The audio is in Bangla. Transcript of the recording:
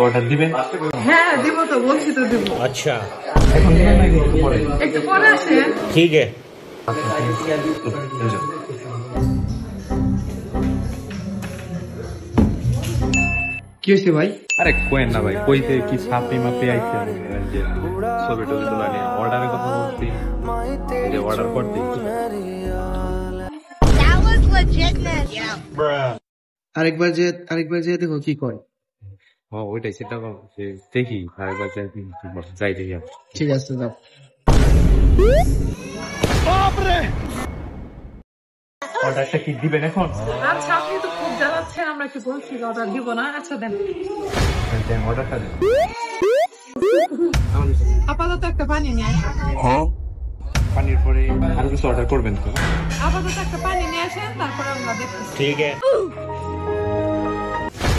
অর্ডার দিবেন? হ্যাঁ দিব তো, বলছি তো দিব। আচ্ছা, একটু পরে আসেন। ঠিক আছে। কি হয়েছে ভাই? আরে কোয়েন না ভাই, কইতে কি সাপি মাপি আইছে যে ছবি টবি তোলা নিয়ে অর্ডারের কথা বলছি, যে অর্ডার করতে That was legitness. আরেকবার যে দেখো কি কয়। ওইটাই চিন্তা করো যে দেখি আরেকবার যাই দেখি। ঠিক আছে, যাও। অর্ডারটা কি দিবেন এখন? আচ্ছা, আপনি তো খুব জ্বালাচ্ছেন, আমরা কি বলছি অর্ডার দিব না? আচ্ছা দেন, অর্ডারটা দেন। আপাতত একটা পানি নিয়ে আসেন। পানির পরে আরো কিছু অর্ডার করবেন তো? আপাতত একটা পানি নিয়ে আসেন, তারপরে আমরা দেখতেছি। ঠিক আছে।